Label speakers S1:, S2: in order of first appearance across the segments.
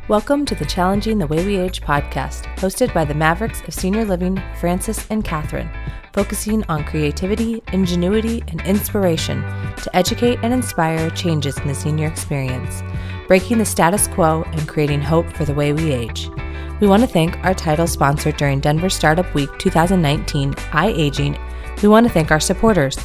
S1: Welcome to the Challenging the Way We Age podcast, hosted by the Mavericks of Senior Living, Francis and Catherine, focusing on creativity, ingenuity, and inspiration to educate and inspire changes in the senior experience, breaking the status quo and creating hope for the way we age. We want to thank our title sponsor during Denver Startup Week 2019, iAging. We want to thank our supporters,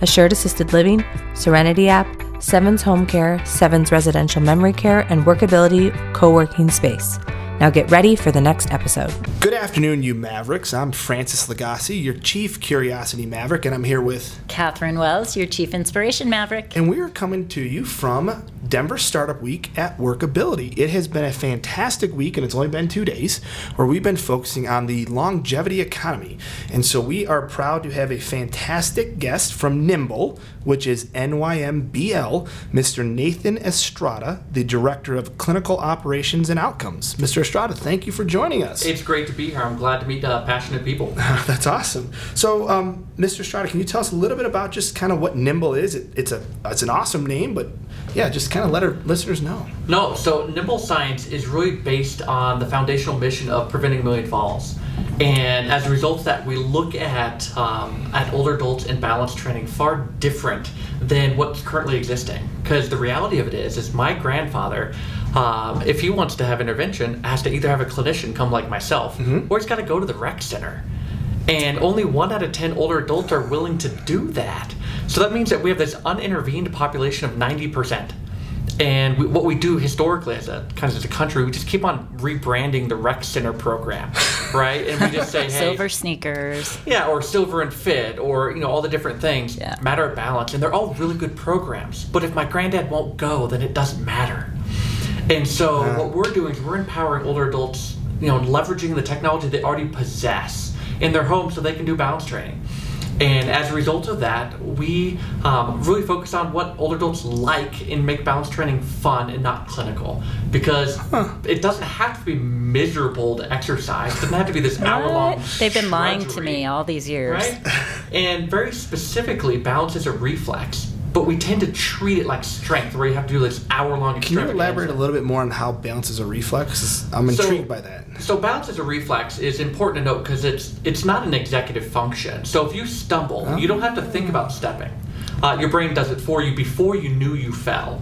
S1: Assured Assisted Living, Serenity App, Sevens Home Care, Sevens Residential Memory Care, and Workability Co-working Space. Now get ready for the next episode.
S2: Good afternoon, you Mavericks. I'm Francis Lagasse, your Chief Curiosity Maverick, and I'm here with
S3: Catherine Wells, your Chief Inspiration Maverick.
S2: And we are coming to you from Denver Startup Week at Workability. It has been a fantastic week, and it's only been 2 days, where we've been focusing on the longevity economy. And so we are proud to have a fantastic guest from Nymbl, which is NYMBL, Mr. Nathan Estrada, the Director of Clinical Operations and Outcomes. Mr. Estrada, thank you for joining us.
S4: It's great to be here. I'm glad to meet passionate people.
S2: That's awesome. So, Mr. Estrada, can you tell us a little bit about just kind of what Nymbl is? It's an awesome name, but yeah, just kind of let our listeners know.
S4: No, so Nymbl Science is really based on the foundational mission of preventing a million falls. And as a result of that, we look at older adults in balance training far different than what's currently existing. Because the reality of it is my grandfather, if he wants to have intervention, has to either have a clinician come like myself, or he's got to go to the rec center. And only 1 out of 10 older adults are willing to do that. So that means that we have this unintervened population of 90%. And what we do historically as a country, we just keep on rebranding the rec center program, right? And we just say, hey,
S3: silver sneakers.
S4: Yeah, or silver and fit, or all the different things. Yeah. Matter of balance, and they're all really good programs. But if my granddad won't go, then it doesn't matter. And so what we're doing is we're empowering older adults, leveraging the technology they already possess in their home so they can do balance training. And as a result of that, we really focus on what older adults like and make balance training fun and not clinical. Because it doesn't have to be miserable to exercise. It doesn't have to be this hour-long
S3: They've been lying to me all these years.
S4: Right? And very specifically, balance is a reflex. But we tend to treat it like strength, where you have to do this hour-long extravaganza.
S2: Can you elaborate a little bit more on how balance is a reflex? I'm intrigued by that.
S4: So balance as a reflex is important to note because it's not an executive function. So if you stumble, you don't have to think about stepping. Your brain does it for you before you knew you fell.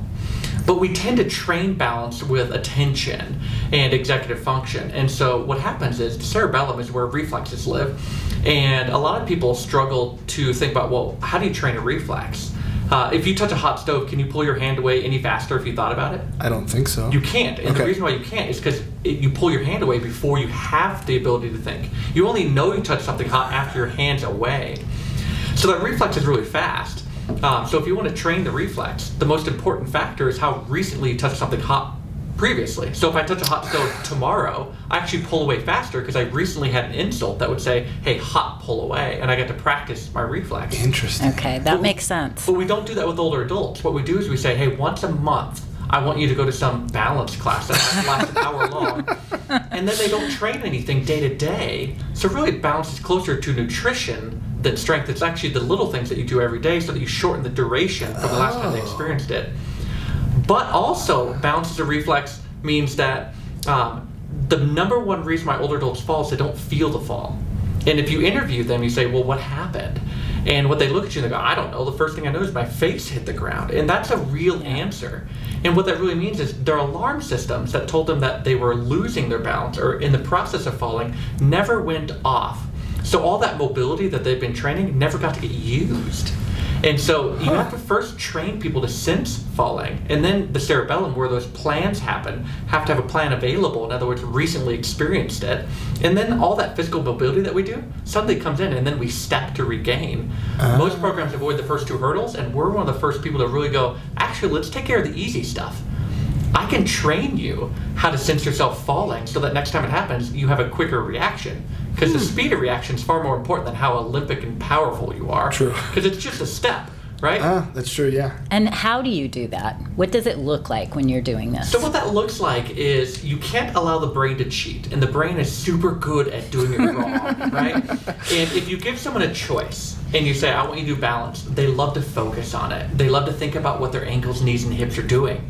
S4: But we tend to train balance with attention and executive function. And so what happens is the cerebellum is where reflexes live. And a lot of people struggle to think about, well, how do you train a reflex? If you touch a hot stove, can you pull your hand away any faster if you thought about it?
S2: I don't think so.
S4: You can't. And the reason why you can't is because you pull your hand away before you have the ability to think. You only know you touched something hot after your hand's away. So that reflex is really fast. So if you want to train the reflex, the most important factor is how recently you touched something hot previously. So if I touch a hot stove tomorrow, I actually pull away faster because I recently had an insult that would say, hey, hot, pull away, and I get to practice my reflex.
S2: Interesting.
S3: Okay, that makes sense.
S4: But we don't do that with older adults. What we do is we say, hey, once a month, I want you to go to some balance class that lasts an hour long. And then they don't train anything day to day. So really balance is closer to nutrition than strength. It's actually the little things that you do every day so that you shorten the duration from the last time they experienced it. But also, balance as a reflex means that the number one reason why older adults fall is they don't feel the fall. And if you interview them, you say, well, what happened? And what they look at you and they go, I don't know. The first thing I know is my face hit the ground. And that's a real answer. And what that really means is their alarm systems that told them that they were losing their balance or in the process of falling never went off. So all that mobility that they've been training never got to get used. And so you have to first train people to sense falling, and then the cerebellum, where those plans happen, have to have a plan available. In other words, recently experienced it. And then all that physical mobility that we do suddenly comes in, and then we step to regain. Most programs avoid the first 2 hurdles, and we're one of the first people to really go, actually, let's take care of the easy stuff. I can train you how to sense yourself falling so that next time it happens, you have a quicker reaction. Because the speed of reaction is far more important than how Olympic and powerful you are.
S2: True.
S4: Because it's just a step, right?
S2: That's true, yeah.
S3: And how do you do that? What does it look like when you're doing this?
S4: So what that looks like is you can't allow the brain to cheat. And the brain is super good at doing it wrong, right? And if you give someone a choice and you say, I want you to do balance, they love to focus on it. They love to think about what their ankles, knees, and hips are doing.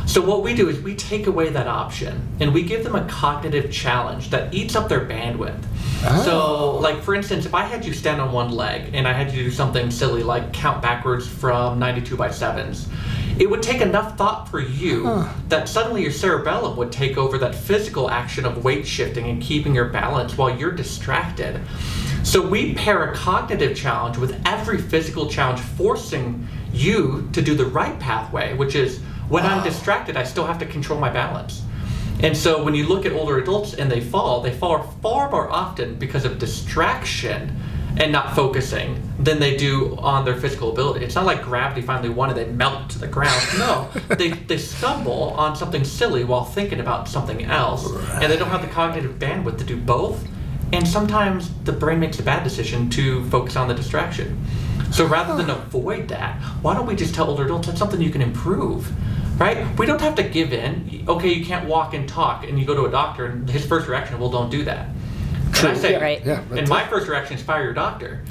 S4: So what we do is we take away that option and we give them a cognitive challenge that eats up their bandwidth. So, like, for instance, if I had you stand on one leg and I had you do something silly like count backwards from 92 by 7s, it would take enough thought for you that suddenly your cerebellum would take over that physical action of weight shifting and keeping your balance while you're distracted. So we pair a cognitive challenge with every physical challenge, forcing you to do the right pathway, which is when I'm distracted, I still have to control my balance. And so when you look at older adults and they fall far more often because of distraction and not focusing than they do on their physical ability. It's not like gravity finally won and they melt to the ground. No, they stumble on something silly while thinking about something else, and they don't have the cognitive bandwidth to do both. And sometimes the brain makes a bad decision to focus on the distraction. So rather than avoid that, why don't we just tell older adults that's something you can improve? Right? We don't have to give in. Okay, you can't walk and talk, and you go to a doctor, and his first reaction, well, don't do that. And I say, and my first reaction is fire your doctor.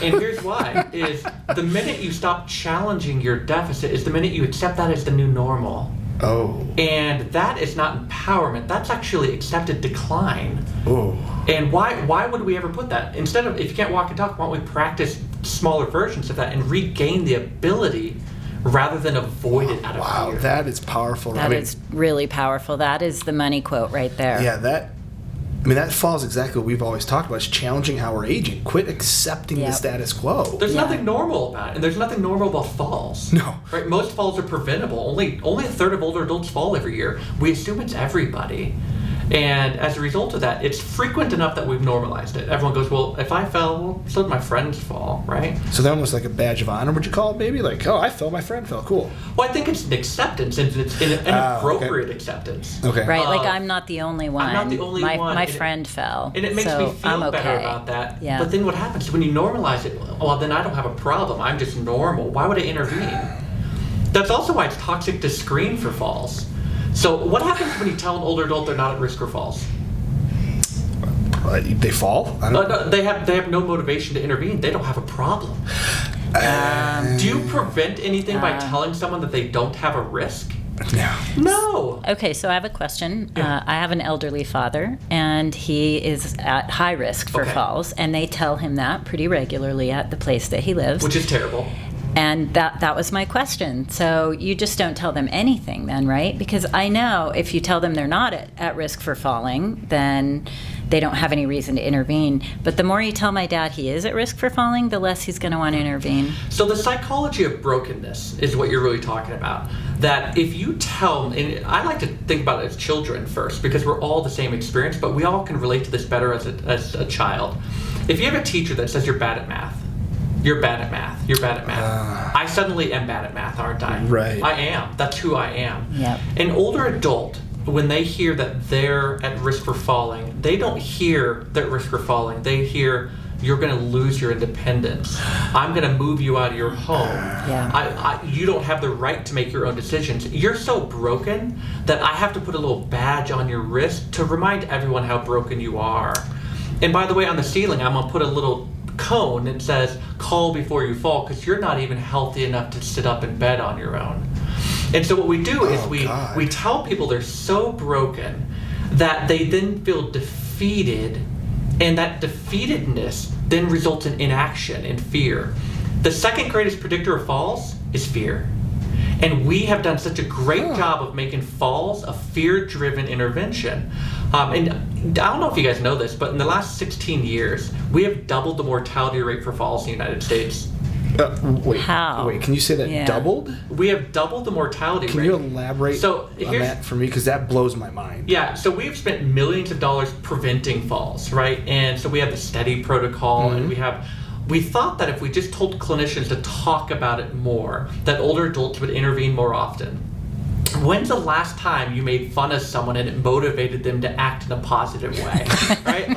S4: And here's why, is the minute you stop challenging your deficit is the minute you accept that as the new normal.
S2: Oh.
S4: And that is not empowerment. That's actually accepted decline.
S2: Oh.
S4: And why would we ever put that? Instead of, if you can't walk and talk, why don't we practice smaller versions of that and regain the ability rather than avoid it out of fear?
S2: Wow, that is powerful.
S3: That is really powerful. That is the money quote right there.
S2: Yeah, that follows exactly what we've always talked about, is challenging how we're aging. Quit accepting the status quo.
S4: There's nothing normal about it, and there's nothing normal about falls.
S2: No.
S4: Right? Most falls are preventable. Only a third of older adults fall every year. We assume it's everybody. And as a result of that, it's frequent enough that we've normalized it. Everyone goes, well, if I fell, well, so did my friends fall, right?
S2: So that almost like a badge of honor, would you call it, maybe? Like, oh, I fell, my friend fell, cool.
S4: Well, I think it's an acceptance, and it's an appropriate acceptance.
S2: Okay.
S3: Right, like I'm not the only one.
S4: I'm not the only one.
S3: My friend fell.
S4: And it makes me feel better about that.
S3: Yeah.
S4: But then what happens is when you normalize it, well, then I don't have a problem. I'm just normal. Why would I intervene? That's also why it's toxic to screen for falls. So what happens when you tell an older adult they're not at risk for falls?
S2: They fall?
S4: No, they have no motivation to intervene. They don't have a problem. Do you prevent anything by telling someone that they don't have a risk? No.
S3: Okay, so I have a question. I have an elderly father, and he is at high risk for falls, and they tell him that pretty regularly at the place that he lives.
S4: Which is terrible.
S3: And that was my question. So you just don't tell them anything then, right? Because I know if you tell them they're not at risk for falling, then they don't have any reason to intervene. But the more you tell my dad he is at risk for falling, the less he's going to want to intervene.
S4: So the psychology of brokenness is what you're really talking about. That if you tell, and I like to think about it as children first, because we're all the same experience, but we all can relate to this better as a child. If you have a teacher that says you're bad at math, you're bad at math. You're bad at math. I suddenly am bad at math, aren't I?
S2: Right.
S4: I am. That's who I am.
S3: Yep.
S4: An older adult, when they hear that they're at risk for falling, they don't hear they're at risk for falling. They hear you're going to lose your independence. I'm going to move you out of your home.
S3: Yeah.
S4: You don't have the right to make your own decisions. You're so broken that I have to put a little badge on your wrist to remind everyone how broken you are. And by the way, on the ceiling, I'm going to put a little cone that says call before you fall, because you're not even healthy enough to sit up in bed on your own. And so what we do is we tell people they're so broken that they then feel defeated, and that defeatedness then results in inaction and fear. The second greatest predictor of falls is fear. And we have done such a great job of making falls a fear-driven intervention. And I don't know if you guys know this, but in the last 16 years, we have doubled the mortality rate for falls in the United States.
S3: How?
S2: Wait, can you say that doubled?
S4: We have doubled the mortality rate.
S2: Can you elaborate on that for me? Because that blows my mind.
S4: Yeah, so we've spent millions of dollars preventing falls, right? And so we have the STEADY protocol, and we thought that if we just told clinicians to talk about it more, that older adults would intervene more often. When's the last time you made fun of someone and it motivated them to act in a positive way, right?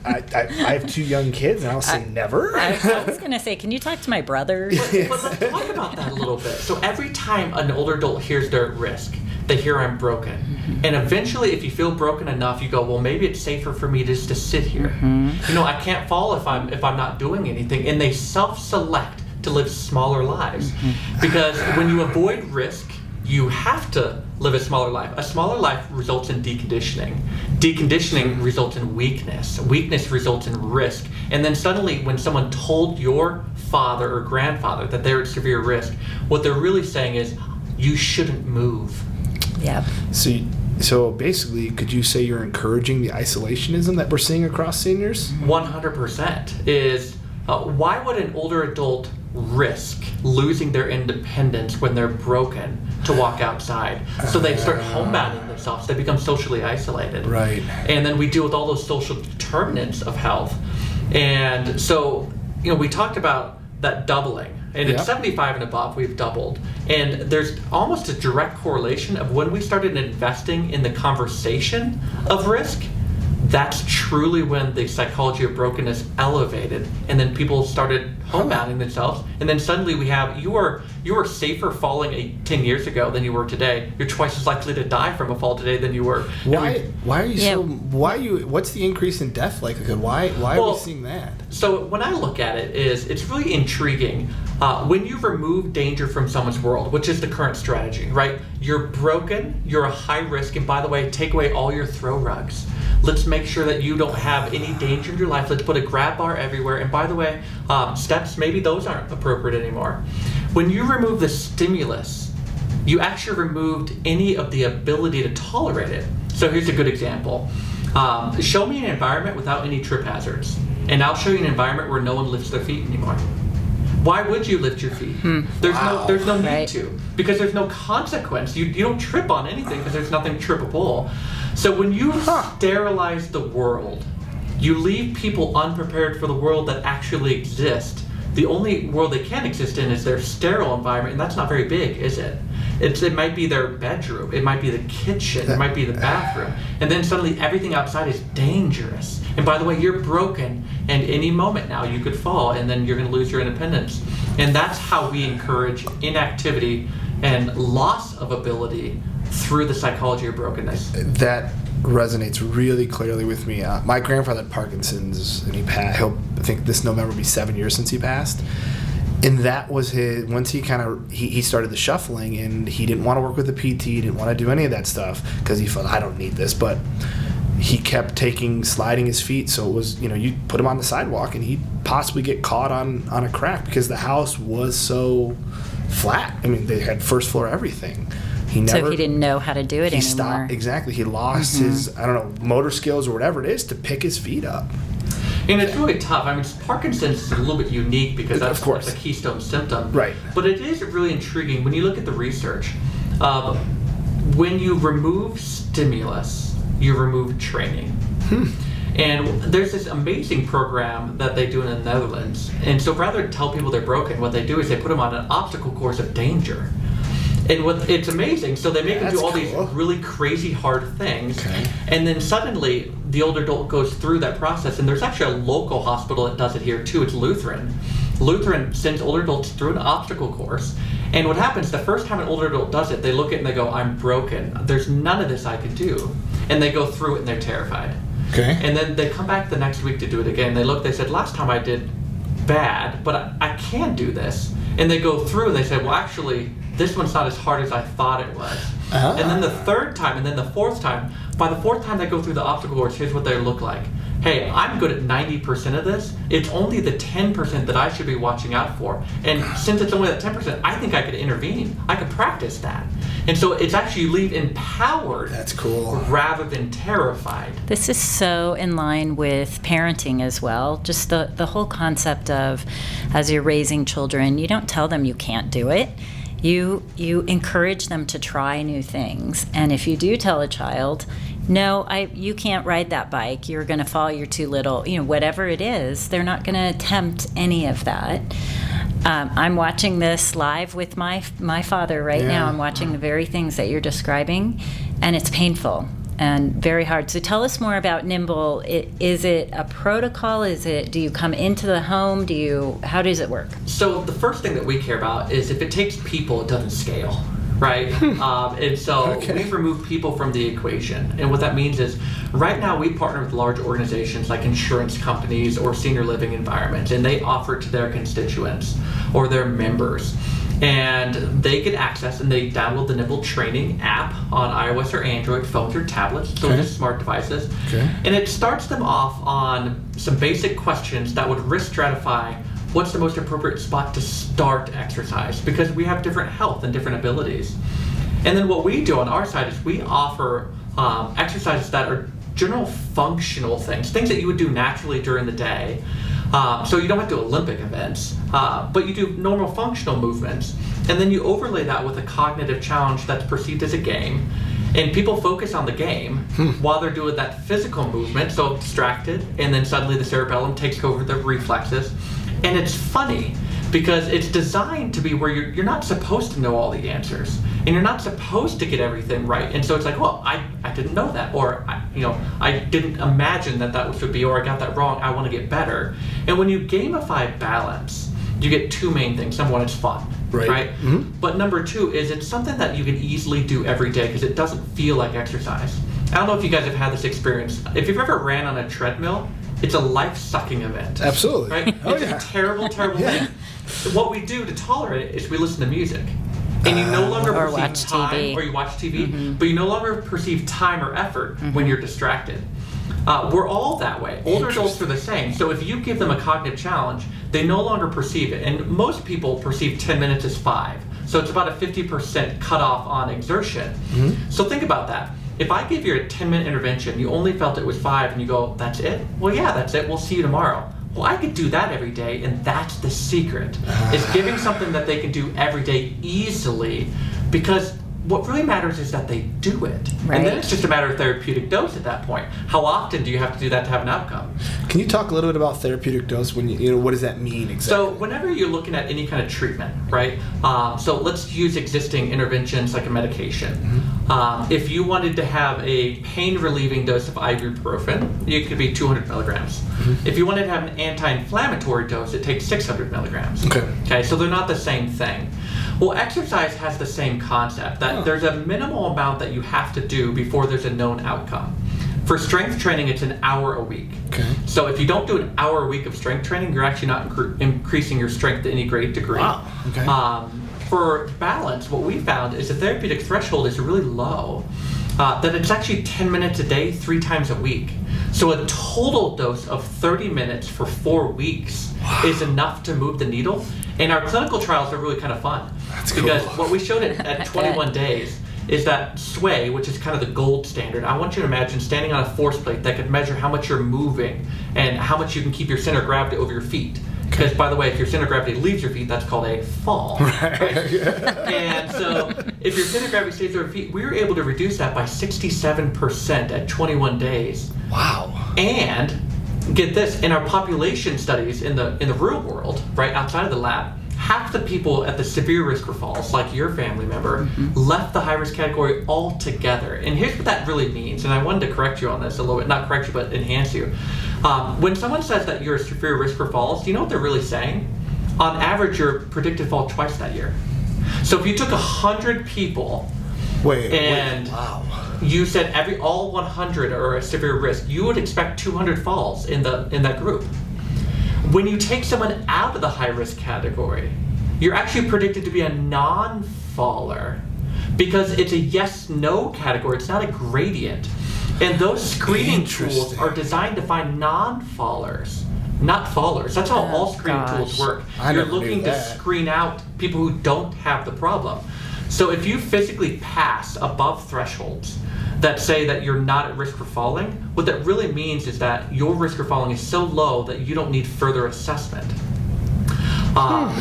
S2: I have 2 young kids, and I'll say never.
S3: I was going to say, can you talk to my brother?
S4: But let's talk about that a little bit. So every time an older adult hears they're at risk, they hear I'm broken. Mm-hmm. And eventually, if you feel broken enough, you go, well, maybe it's safer for me just to sit here. Mm-hmm. You know, I can't fall if I'm not doing anything. And they self-select to live smaller lives. Mm-hmm. Because when you avoid risk, you have to live a smaller life. A smaller life results in deconditioning. Deconditioning results in weakness. Weakness results in risk. And then suddenly when someone told your father or grandfather that they're at severe risk, what they're really saying is, you shouldn't move.
S3: Yeah.
S2: So basically, could you say you're encouraging the isolationism that we're seeing across seniors?
S4: 100% is, why would an older adult risk losing their independence when they're broken to walk outside? So they start homebounding themselves. They become socially isolated.
S2: Right.
S4: And then we deal with all those social determinants of health. And so, we talked about that doubling. And
S2: Yep.
S4: at 75 and above, we've doubled. And there's almost a direct correlation of when we started investing in the conversation of risk, that's truly when the psychology of brokenness elevated, and then people started homebounding themselves, and then suddenly we have, you were safer falling 10 years ago than you were today. You're twice as likely to die from a fall today than you were.
S2: What's the increase in death likelihood? Why are we seeing that?
S4: So when I look at it, it's really intriguing. When you remove danger from someone's world, which is the current strategy, right? You're broken, you're a high risk, and by the way, take away all your throw rugs. Let's make sure that you don't have any danger in your life. Let's put a grab bar everywhere. And by the way, steps, maybe those aren't appropriate anymore. When you remove the stimulus, you actually removed any of the ability to tolerate it. So here's a good example. Show me an environment without any trip hazards, and I'll show you an environment where no one lifts their feet anymore. Why would you lift your feet? There's no need to, because there's no consequence. You don't trip on anything because there's nothing trippable. So when you sterilize the world, you leave people unprepared for the world that actually exists. The only world they can exist in is their sterile environment, and that's not very big, is it? It might be their bedroom, it might be the kitchen, it might be the bathroom, and then suddenly everything outside is dangerous. And by the way, you're broken, and any moment now you could fall, and then you're going to lose your independence. And that's how we encourage inactivity and loss of ability through the psychology of brokenness.
S2: That resonates really clearly with me. My grandfather had Parkinsons, and I think this November will be 7 years since he passed. And that was his, once he started the shuffling, and he didn't want to work with the PT, he didn't want to do any of that stuff because he felt, I don't need this. But he kept sliding his feet, so it was, you put him on the sidewalk and he'd possibly get caught on a crack because the house was so flat. I mean, they had first floor everything.
S3: So he didn't know how to do it anymore.
S2: Stopped, exactly. He lost his, motor skills or whatever it is to pick his feet up.
S4: And it's really tough. I mean, Parkinson's is a little bit unique because that's a keystone symptom.
S2: Right.
S4: But it is really intriguing when you look at the research. When you remove stimulus, you remove training. And there's this amazing program that they do in the Netherlands. And so rather than tell people they're broken, what they do is they put them on an obstacle course of danger. And it's amazing. So they make them do all these really crazy hard things. Okay. And then suddenly the older adult goes through that process. And there's actually a local hospital that does it here too. It's Lutheran. Lutheran sends older adults through an obstacle course. And what happens, the first time an older adult does it, they look at it and they go, I'm broken. There's none of this I can do. And they go through it and they're terrified.
S2: Okay.
S4: And then they come back the next week to do it again. They said, last time I did bad, but I can do this. And they go through and they say, well, actually, this one's not as hard as I thought it was. And then the third time, and then the fourth time, by the fourth time they go through the obstacle course, here's what they look like. Hey, I'm good at 90% of this. It's only the 10% that I should be watching out for. And since it's only that 10%, I think I could intervene. I could practice that. And so it's actually you leave empowered.
S2: That's cool.
S4: Rather than terrified.
S3: This is so in line with parenting as well. Just the whole concept of, as you're raising children, you don't tell them you can't do it. You encourage them to try new things. And if you do tell a child, no, you can't ride that bike, you're going to fall, you're too little, whatever it is, they're not going to attempt any of that. I'm watching this live with my father right now. I'm watching the very things that you're describing, and it's painful and very hard. So tell us more about Nymbl. Is it a protocol? Do you come into the home? How does it work?
S4: So the first thing that we care about is if it takes people, it doesn't scale, right? And so we've removed people from the equation. And what that means is right now we partner with large organizations like insurance companies or senior living environments, and they offer to their constituents or their members. And they get access and they download the Nymbl training app on iOS or Android phones or tablets, so just smart devices. And it starts them off on some basic questions that would risk stratify what's the most appropriate spot to start exercise, because we have different health and different abilities. And then what we do on our side is we offer exercises that are general functional things that you would do naturally during the day. So you don't have to do Olympic events, but you do normal functional movements. And then you overlay that with a cognitive challenge that's perceived as a game. And people focus on the game while they're doing that physical movement, so distracted, and then suddenly the cerebellum takes over the reflexes. And it's funny because it's designed to be where you're not supposed to know all the answers, and you're not supposed to get everything right. And so it's like, well, I didn't know that, or I didn't imagine that would be, or I got that wrong. I want to get better. And when you gamify balance, you get two main things. Number one, it's fun, right? But number two is it's something that you can easily do every day because it doesn't feel like exercise. I don't know if you guys have had this experience. If you've ever ran on a treadmill, it's a life-sucking event.
S2: Absolutely.
S4: Right? It's a terrible, terrible thing. What we do to tolerate it is we listen to music. And you no longer perceive time, TV. Or you watch TV, but you no longer perceive time or effort when you're distracted. We're all that way. Older adults are the same. So if you give them a cognitive challenge, they no longer perceive it. And most people perceive 10 minutes as 5. So it's about a 50% cutoff on exertion. So think about that. If I give you a 10-minute intervention, you only felt it was 5, and you go, that's it? Well, yeah, that's it. We'll see you tomorrow. Well, I could do that every day, and that's the secret, is giving something that they can do every day easily, because what really matters is that they do it.
S3: Right.
S4: And then it's just a matter of therapeutic dose at that point. How often do you have to do that to have an outcome?
S2: Can you talk a little bit about therapeutic dose? When what does that mean exactly?
S4: So whenever you're looking at any kind of treatment, right? So let's use existing interventions like a medication. If you wanted to have a pain-relieving dose of ibuprofen, it could be 200 milligrams. If you wanted to have an anti-inflammatory dose, it takes 600 milligrams. Okay, so they're not the same thing. Well, exercise has the same concept, that there's a minimal amount that you have to do before there's a known outcome. For strength training, it's an hour a week. So if you don't do an hour a week of strength training, you're actually not increasing your strength to any great degree. For balance, what we found is the therapeutic threshold is really low, that it's actually 10 minutes a day, 3 times a week. So a total dose of 30 minutes for 4 weeks is enough to move the needle. And our clinical trials are really kind of fun. Because what we showed at 21 days is that sway, which is kind of the gold standard. I want you to imagine standing on a force plate that could measure how much you're moving and how much you can keep your center of gravity over your feet. Because, by the way, if your center of gravity leaves your feet, that's called a fall. Right? And so if your center of gravity stays over your feet, we were able to reduce that by 67% at 21 days.
S2: Wow.
S4: And get this, in our population studies in the real world, right, outside of the lab, half the people at the severe risk for falls, like your family member, left the high-risk category altogether. And here's what that really means, and I wanted to correct you on this a little bit, not correct you, but enhance you. When someone says that you're a severe risk for falls, do you know what they're really saying? On average, you're predicted to fall twice that year. So if you took 100 people you said all 100 are a severe risk, you would expect 200 falls in that group. When you take someone out of the high-risk category, you're actually predicted to be a non-faller because it's a yes-no category. It's not a gradient. And those screening tools are designed to find non-fallers, not fallers. That's how all screening tools work. You're looking to screen out people who don't have the problem. So if you physically pass above thresholds that say that you're not at risk for falling, what that really means is that your risk for falling is so low that you don't need further assessment.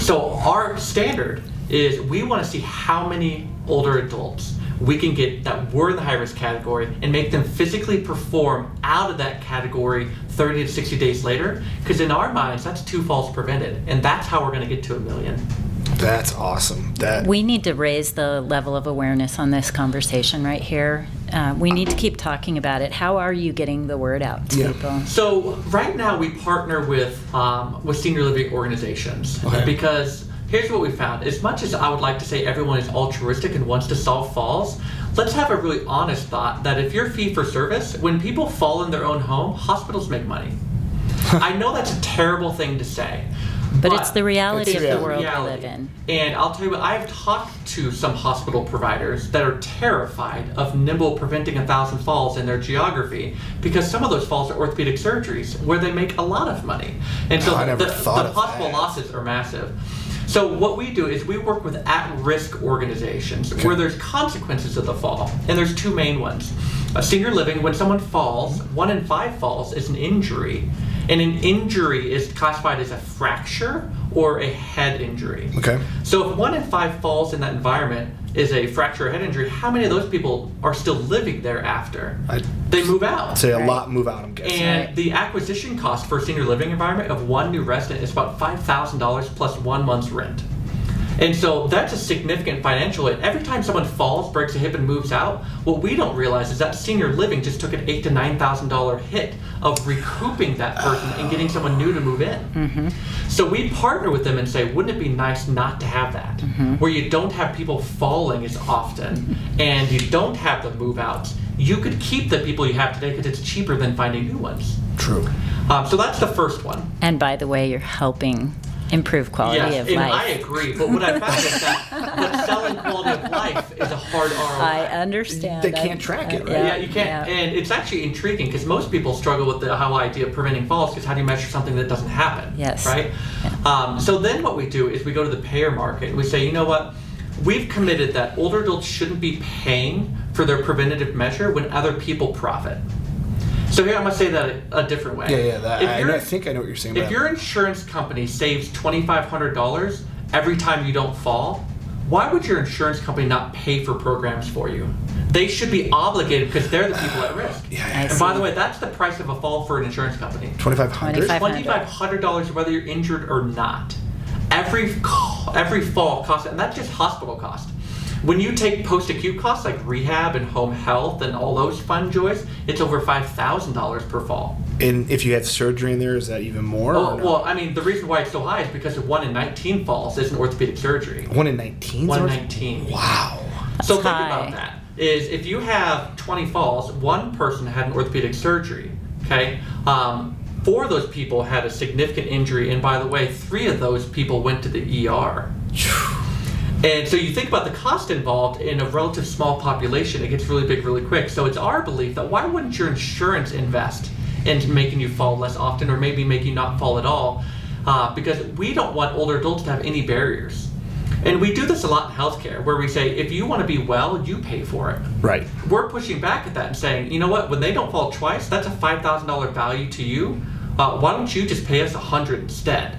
S4: So our standard is we want to see how many older adults we can get that were in the high-risk category and make them physically perform out of that category 30 to 60 days later, because in our minds, that's 2 falls prevented, and that's how we're going to get to 1 million.
S2: That's awesome.
S3: We need to raise the level of awareness on this conversation right here. We need to keep talking about it. How are you getting the word out to people?
S4: So right now we partner with senior living organizations because here's what we found. As much as I would like to say everyone is altruistic and wants to solve falls, let's have a really honest thought that if you're fee for service, when people fall in their own home, hospitals make money. I know that's a terrible thing to say.
S3: But it's the reality
S2: It's
S3: of the
S2: the
S3: world we
S4: reality.
S3: live in.
S4: And I'll tell you what, I've talked to some hospital providers that are terrified of Nymbl preventing 1,000 falls in their geography because some of those falls are orthopedic surgeries where they make a lot of money. And so
S2: I never
S4: the
S2: thought of
S4: possible
S2: that.
S4: losses are massive. So what we do is we work with at-risk organizations where there's consequences of the fall. And there's two main ones. Senior living, when someone falls, 1 in 5 falls is an injury. And an injury is classified as a fracture or a head injury.
S2: Okay.
S4: So if 1 in 5 falls in that environment is a fracture or head injury, how many of those people are still living thereafter? They move out.
S2: I'd say a lot move out, I'm guessing.
S4: And the acquisition cost for a senior living environment of one new resident is about $5,000 plus 1 month's rent. And so that's a significant financial hit. Every time someone falls, breaks a hip, and moves out, what we don't realize is that senior living just took an $8,000 to $9,000 hit of recouping that person and getting someone new to move in. So we partner with them and say, wouldn't it be nice not to have that? Where you don't have people falling as often and you don't have the move outs. You could keep the people you have today because it's cheaper than finding new ones.
S2: True.
S4: So that's the first one.
S3: And by the way, you're helping improve quality
S4: Yes,
S3: of
S4: and
S3: life.
S4: I agree. But what I found is that selling quality of life is a hard ROI.
S3: I understand.
S2: They can't track it, right?
S4: Yeah, you can't. And it's actually intriguing because most people struggle with the whole idea of preventing falls because how do you measure something that doesn't happen?
S3: Yes.
S4: Right? So then what we do is we go to the payer market and we say, you know what? We've committed that older adults shouldn't be paying for their preventative measure when other people profit. So here I'm going to say that a different way.
S2: I think I know what you're saying.
S4: If your insurance company saves $2,500 every time you don't fall, why would your insurance company not pay for programs for you? They should be obligated because they're the people at risk. And by the way, that's the price of a fall for an insurance company.
S2: $2,500?
S4: $2,500 whether you're injured or not. Every fall costs, and that's just hospital cost. When you take post-acute costs like rehab and home health and all those fun joys, it's over $5,000 per fall.
S2: And if you had surgery in there, is that even more?
S4: Oh, well, I mean, the reason why it's so high is because 1 in 19 falls is an orthopedic surgery.
S2: 1 in 19?
S4: 1 in 19.
S2: Wow.
S4: So think about that. Is if you have 20 falls, one person had an orthopedic surgery, okay? 4 of those people had a significant injury, and by the way, 3 of those people went to the ER. And so you think about the cost involved in a relative small population, it gets really big really quick. So it's our belief that why wouldn't your insurance invest in making you fall less often or maybe make you not fall at all? Because we don't want older adults to have any barriers. And we do this a lot in healthcare where we say, if you want to be well, you pay for it.
S2: Right.
S4: We're pushing back at that and saying, you know what, when they don't fall twice, that's a $5,000 value to you. Why don't you just pay us $100 instead?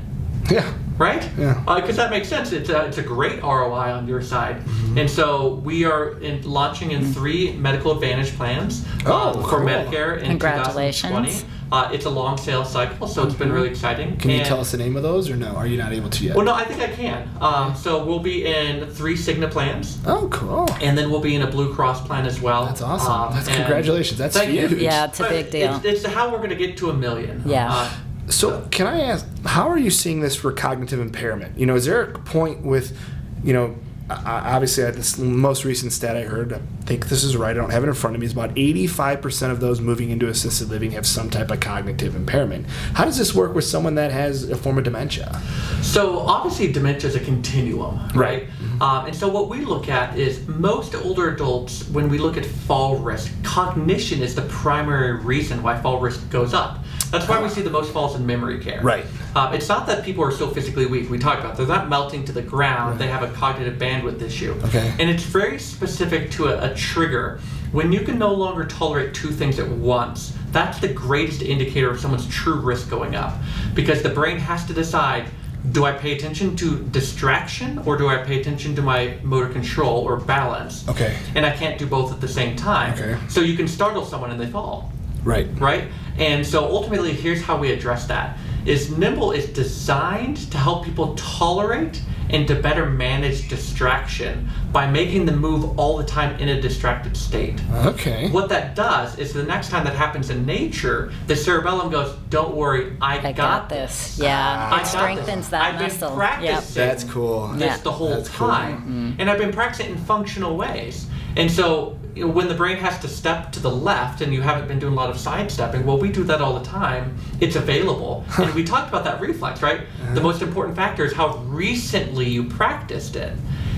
S2: Yeah.
S4: Right?
S2: Yeah.
S4: Because that makes sense. It's a great ROI on your side. And so we are launching in 3 medical advantage plans for Medicare in
S3: Congratulations.
S4: 2020. It's a long sales cycle, so it's been really exciting.
S2: Can you tell us the name of those, or no? Are you not able to yet?
S4: Well, no, I think I can. So we'll be in 3 Cigna plans.
S2: Oh, cool.
S4: And then we'll be in a Blue Cross plan as well.
S2: That's awesome. Congratulations. That's huge.
S3: Yeah, it's a big deal.
S4: It's how we're going to get to $1 million.
S3: Yeah.
S2: So can I ask, how are you seeing this for cognitive impairment? You know, is there a point with, you know, obviously at this most recent stat I heard, I think this is right, I don't have it in front of me, is about 85% of those moving into assisted living have some type of cognitive impairment. How does this work with someone that has a form of dementia?
S4: So obviously dementia is a continuum, right? And so what we look at is most older adults, when we look at fall risk, cognition is the primary reason why fall risk goes up. That's why we see the most falls in memory care.
S2: Right.
S4: It's not that people are so physically weak. We talked about they're not melting to the ground. They have a cognitive bandwidth issue.
S2: Okay.
S4: And it's very specific to a trigger. When you can no longer tolerate 2 things at once, that's the greatest indicator of someone's true risk going up. Because the brain has to decide, do I pay attention to distraction or do I pay attention to my motor control or balance?
S2: Okay.
S4: And I can't do both at the same time.
S2: Okay.
S4: So you can startle someone and they fall.
S2: Right.
S4: Right? And so ultimately, here's how we address that. Nymbl is designed to help people tolerate and to better manage distraction by making them move all the time in a distracted state.
S2: Okay.
S4: What that does is the next time that happens in nature, the cerebellum goes, don't worry, I got this.
S3: Yeah,
S4: I
S3: it
S4: got
S3: strengthens
S4: this.
S3: that
S4: I've
S3: muscle.
S4: been practicing
S2: That's cool.
S4: this the whole
S2: That's cool.
S4: time. And I've been practicing it in functional ways. And so when the brain has to step to the left and you haven't been doing a lot of sidestepping, well, we do that all the time. It's available. And we talked about that reflex, right? The most important factor is how recently you practiced it.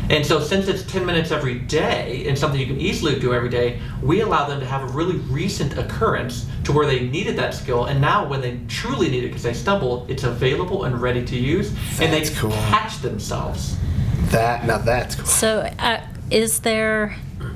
S4: And so since it's 10 minutes every day and something you can easily do every day, we allow them to have a really recent occurrence to where they needed that skill. And now when they truly need it because they stumbled, it's available and ready to use. And they catch themselves.
S2: That's cool.
S3: So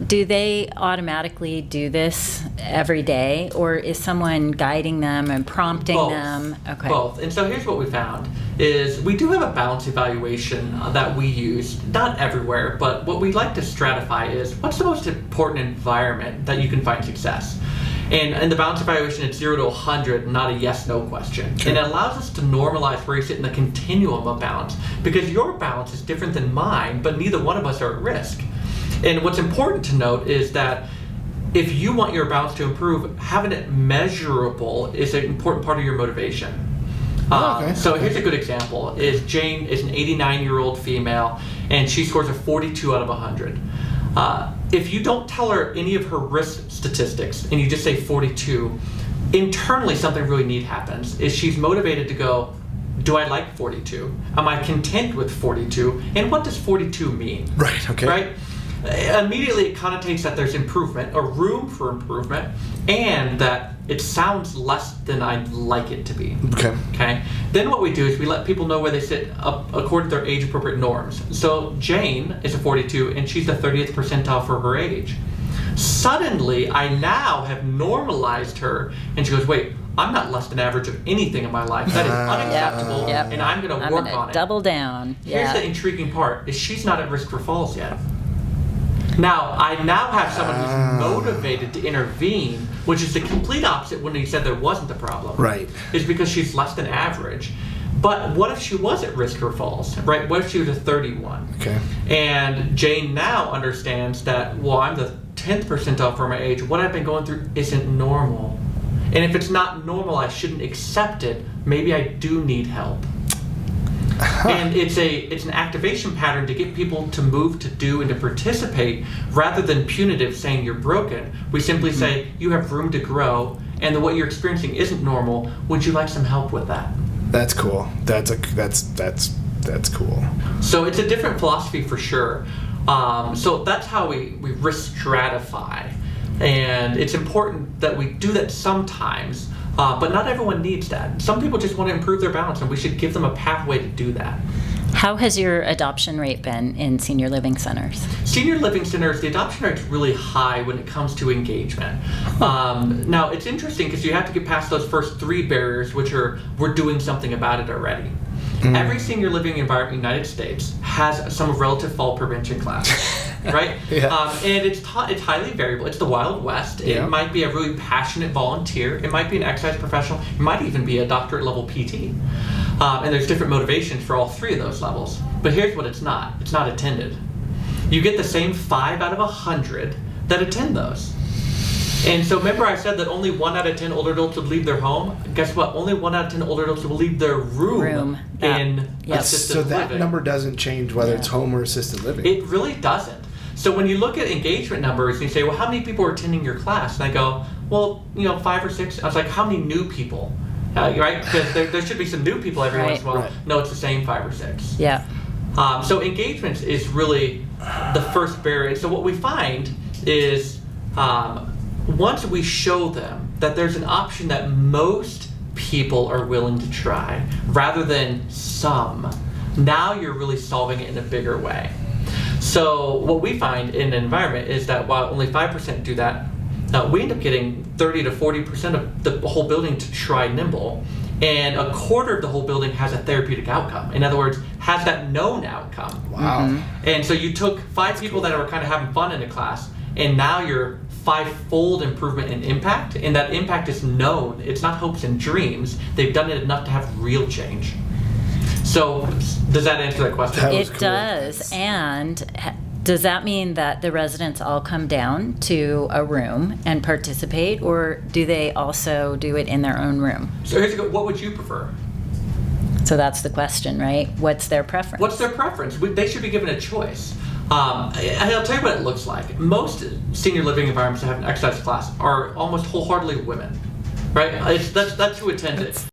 S3: do they automatically do this every day, or is someone guiding them and prompting them? Okay.
S4: Both. And so here's what we found is we do have a balance evaluation that we use, not everywhere, but what we like to stratify is what's the most important environment that you can find success. And in the balance evaluation, it's 0 to 100, not a yes/no question. Okay. And it allows us to normalize where you sit in the continuum of balance, because your balance is different than mine, but neither one of us are at risk. And what's important to note is that if you want your balance to improve, having it measurable is an important part of your motivation. So here's a good example. Jane is an 89-year-old female, and she scores a 42 out of 100. If you don't tell her any of her risk statistics and you just say 42, internally something really neat happens. Is she's motivated to go, do I like 42? Am I content with 42? And what does 42 mean?
S2: Right, okay.
S4: Right? Immediately it connotates that there's improvement or room for improvement, and that it sounds less than I'd like it to be. Okay. Then what we do is we let people know where they sit according to their age appropriate norms. So Jane is a 42 and she's the 30th percentile for her age. Suddenly I now have normalized her, and she goes, wait, I'm not less than average of anything in my life. That is unacceptable, and I'm going to work on it.
S3: Double down.
S4: Here's the intriguing part, is she's not at risk for falls yet. Now, I have someone who's motivated to intervene, which is the complete opposite when he said there wasn't a problem.
S2: Right.
S4: Is because she's less than average. But what if she was at risk for falls, right? What if she was a 31?
S2: Okay.
S4: And Jane now understands that, well, I'm the 10th percentile for my age. What I've been going through isn't normal. And if it's not normal, I shouldn't accept it. Maybe I do need help. And it's an activation pattern to get people to move, to do, and to participate, rather than punitive, saying you're broken. We simply say you have room to grow, and what you're experiencing isn't normal. Would you like some help with that?
S2: That's cool. That's cool.
S4: So it's a different philosophy for sure. So that's how we risk stratify, and it's important that we do that sometimes. But not everyone needs that. Some people just want to improve their balance, and we should give them a pathway to do that.
S3: How has your adoption rate been in senior living centers?
S4: Senior living centers, the adoption rate's really high when it comes to engagement. Now, it's interesting because you have to get past those first 3 barriers, which are we're doing something about it already. Every senior living environment in the United States has some relative fall prevention class, right? And it's highly variable. It's the Wild West. It might be a really passionate volunteer. It might be an exercise professional. It might even be a doctorate level PT. And there's different motivations for all 3 of those levels. But here's what it's not. It's not attended. You get the same 5 out of 100 that attend those. And so remember I said that only 1 out of 10 older adults would leave their home? Guess what? Only 1 out of 10 older adults will leave their room. In assisted living.
S2: So that number doesn't change whether it's home or assisted living.
S4: It really doesn't. So when you look at engagement numbers and you say, well, how many people are attending your class? And I go, well, 5 or 6. I was like, how many new people? Right? Because there should be some new people every once in a while. Right. No, it's the same 5 or 6.
S3: Yeah.
S4: So engagement is really the first barrier. So what we find is once we show them that there's an option that most people are willing to try, rather than some, now you're really solving it in a bigger way. So what we find in an environment is that while only 5% do that, we end up getting 30 to 40% of the whole building to try Nymbl, and a quarter of the whole building has a therapeutic outcome. In other words, has that known outcome.
S2: Wow.
S4: And so you took 5 people that were kind of having fun in a class, and now you're 5-fold improvement in impact, and that impact is known. It's not hopes and dreams. They've done it enough to have real change. So does that answer that question?
S3: It does. And does that mean that the residents all come down to a room and participate, or do they also do it in their own room?
S4: So here's what would you prefer?
S3: So that's the question, right? What's their preference?
S4: What's their preference? They should be given a choice. I'll tell you what it looks like. Most senior living environments that have an exercise class are almost wholeheartedly women. Right? That's who attend it.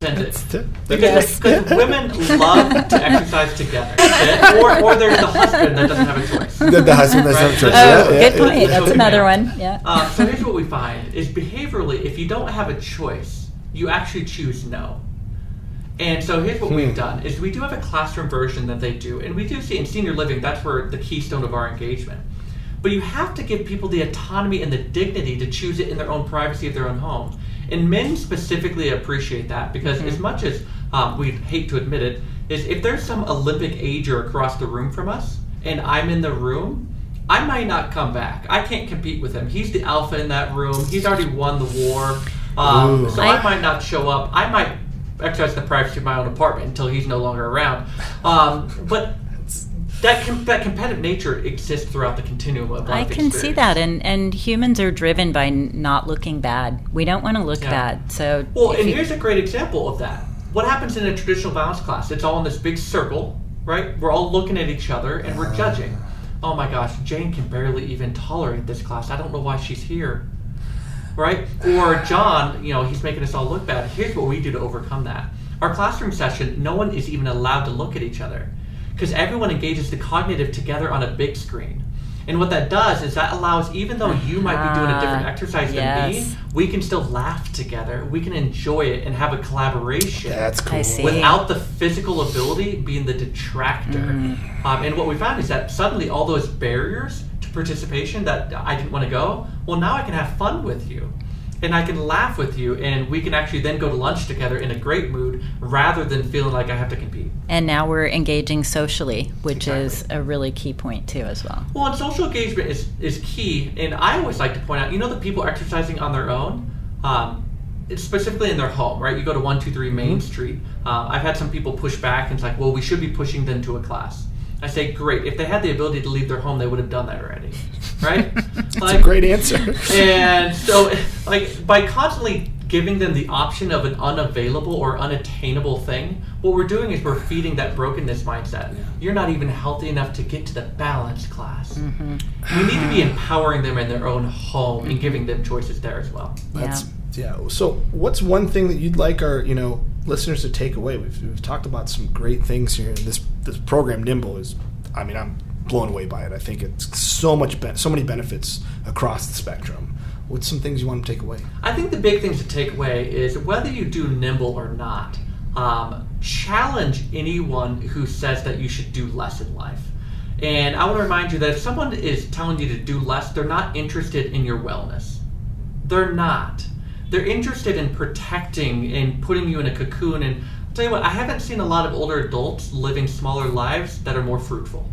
S4: Because women love to exercise together. Or there's the husband that doesn't have a choice.
S2: The husband doesn't have a choice.
S3: Good point. That's another one. Yeah.
S4: So here's what we find is behaviorally, if you don't have a choice, you actually choose no. And so here's what we've done is we do have a classroom version that they do. And we do see in senior living, that's where the keystone of our engagement. But you have to give people the autonomy and the dignity to choose it in their own privacy of their own home. And men specifically appreciate that because as much as we hate to admit it, is if there's some Olympic ager across the room from us and I'm in the room, I might not come back. I can't compete with him. He's the alpha in that room. He's already won the war. So I might not show up. I might exercise the privacy of my own apartment until he's no longer around. But that competitive nature exists throughout the continuum of life.
S3: I can see that, and humans are driven by not looking bad. We don't want to look bad. So
S4: here's a great example of that. What happens in a traditional balance class? It's all in this big circle, right? We're all looking at each other and we're judging. Oh my gosh, Jane can barely even tolerate this class. I don't know why she's here, right? Or John, he's making us all look bad. Here's what we do to overcome that. Our classroom session, no one is even allowed to look at each other, because everyone engages the cognitive together on a big screen. And what that does is that allows, even though you might be doing a different exercise than me, we can still laugh together, we can enjoy it and have a collaboration.
S2: That's cool.
S3: I see.
S4: Without the physical ability being the detractor. And what we found is that suddenly all those barriers to participation that I didn't want to go, well, now I can have fun with you. And I can laugh with you, and we can actually then go to lunch together in a great mood rather than feeling like I have to compete.
S3: And now we're engaging socially, which is a really key point too as well.
S4: Well, and social engagement is key, and I always like to point out, the people exercising on their own, it's specifically in their home, right? You go to 123 Main Street. I've had some people push back, and it's like, well, we should be pushing them to a class. I say, great. If they had the ability to leave their home, they would have done that already, right?
S2: That's a great answer.
S4: And so, by constantly giving them the option of an unavailable or unattainable thing, what we're doing is we're feeding that brokenness mindset. You're not even healthy enough to get to the balance class. We need to be empowering them in their own home and giving them choices there as well.
S2: So, what's one thing that you'd like our listeners to take away? We've talked about some great things here. This program Nymbl is, I'm blown away by it. I think it's so many benefits across the spectrum. What's some things you want to take away?
S4: I think the big things to take away is whether you do Nymbl or not, challenge anyone who says that you should do less in life. And I want to remind you that if someone is telling you to do less, they're not interested in your wellness. They're not. They're interested in protecting and putting you in a cocoon. And I'll tell you what, I haven't seen a lot of older adults living smaller lives that are more fruitful.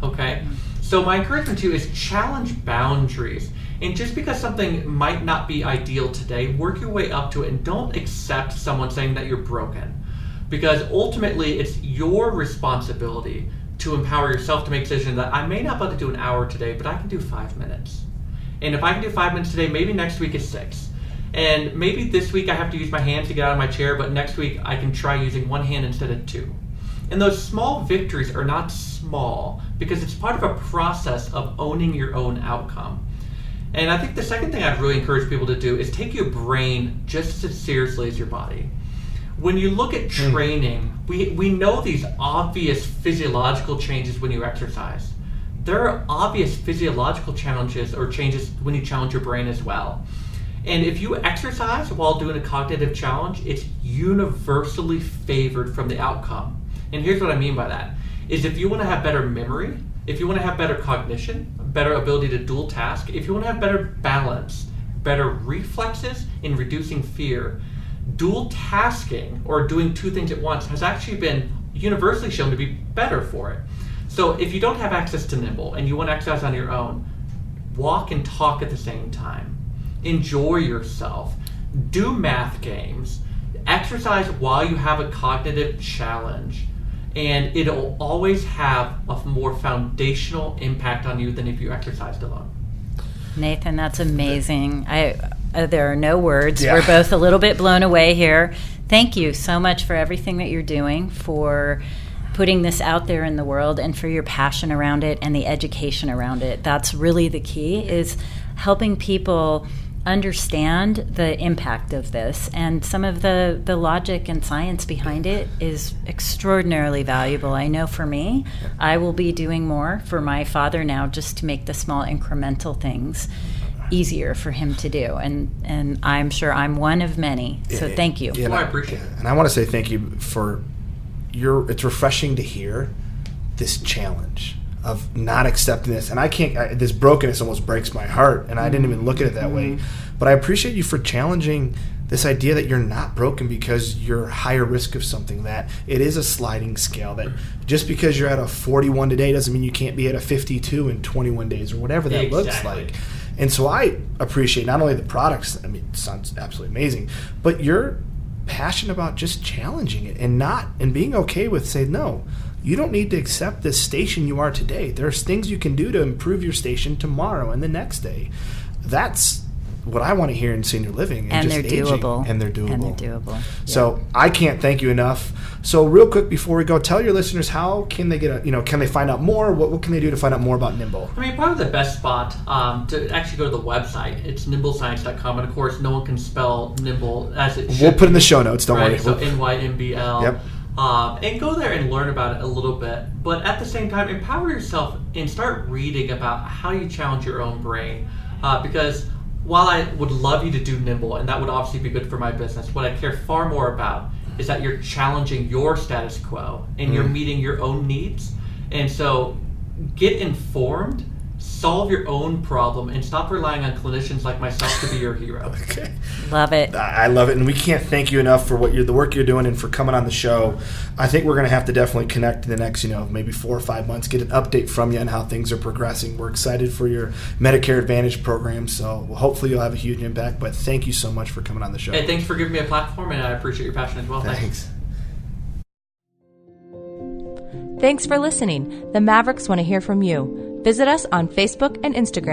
S4: Okay? So my encouragement to you is challenge boundaries. And just because something might not be ideal today, work your way up to it and don't accept someone saying that you're broken. Because ultimately, it's your responsibility to empower yourself to make decisions that I may not be able to do an hour today, but I can do 5 minutes. And if I can do 5 minutes today, maybe next week is 6. And maybe this week I have to use my hands to get out of my chair, but next week I can try using one hand instead of 2. And those small victories are not small because it's part of a process of owning your own outcome. And I think the second thing I'd really encourage people to do is take your brain just as seriously as your body. When you look at training, we know these obvious physiological changes when you exercise. There are obvious physiological challenges or changes when you challenge your brain as well. And if you exercise while doing a cognitive challenge, it's universally favored from the outcome. And here's what I mean by that, is if you want to have better memory, if you want to have better cognition, better ability to dual task, if you want to have better balance, better reflexes in reducing fear, dual tasking or doing 2 things at once has actually been universally shown to be better for it. So if you don't have access to Nymbl and you want to exercise on your own, walk and talk at the same time. Enjoy yourself. Do math games. Exercise while you have a cognitive challenge. And it'll always have a more foundational impact on you than if you exercised alone.
S3: Nathan, that's amazing. There are no words. Yeah. We're both a little bit blown away here. Thank you so much for everything that you're doing, for putting this out there in the world and for your passion around it and the education around it. That's really the key, is helping people understand the impact of this, and some of the logic and science behind it is extraordinarily valuable. I know for me, I will be doing more for my father now just to make the small incremental things easier for him to do, and I'm sure I'm one of many. So thank you.
S4: I appreciate it.
S2: And I want to say thank you for it's refreshing to hear this challenge of not accepting this. And this brokenness almost breaks my heart, and I didn't even look at it that way. But I appreciate you for challenging this idea that you're not broken because you're higher risk of something, that it is a sliding scale, that just because you're at a 41 today doesn't mean you can't be at a 52 in 21 days or whatever that looks like. And so I appreciate not only the products, I mean, it sounds absolutely amazing, but you're passionate about just challenging it and being okay with saying, no, you don't need to accept this station you are today. There's things you can do to improve your station tomorrow and the next day. That's what I want to hear in senior living.
S3: And
S2: just
S3: they're
S2: aging.
S3: doable.
S2: And they're doable.
S3: And they're doable. Yeah.
S2: So I can't thank you enough. So real quick before we go, tell your listeners, how can they can they find out more? What can they do to find out more about Nymbl?
S4: I mean, probably the best spot to actually go to the website. It's nymblscience.com, and of course, no one can spell Nymbl as it should.
S2: We'll put it in the show notes. Don't worry.
S4: So NYMBL.
S2: Yep.
S4: And go there and learn about it a little bit. But at the same time, empower yourself and start reading about how you challenge your own brain. Because while I would love you to do Nymbl, and that would obviously be good for my business, what I care far more about is that you're challenging your status quo and you're meeting your own needs. And so get informed, solve your own problem, and stop relying on clinicians like myself to be your hero.
S2: Okay.
S3: Love it.
S2: I love it, and we can't thank you enough for the work you're doing and for coming on the show. I think we're going to have to definitely connect in the next, maybe 4 or 5 months, get an update from you on how things are progressing. We're excited for your Medicare Advantage program, so hopefully you'll have a huge impact. But thank you so much for coming on the show.
S4: Hey, thanks for giving me a platform, and I appreciate your passion as well.
S2: Thanks.
S1: Thanks for listening. The Mavericks want to hear from you. Visit us on Facebook and Instagram.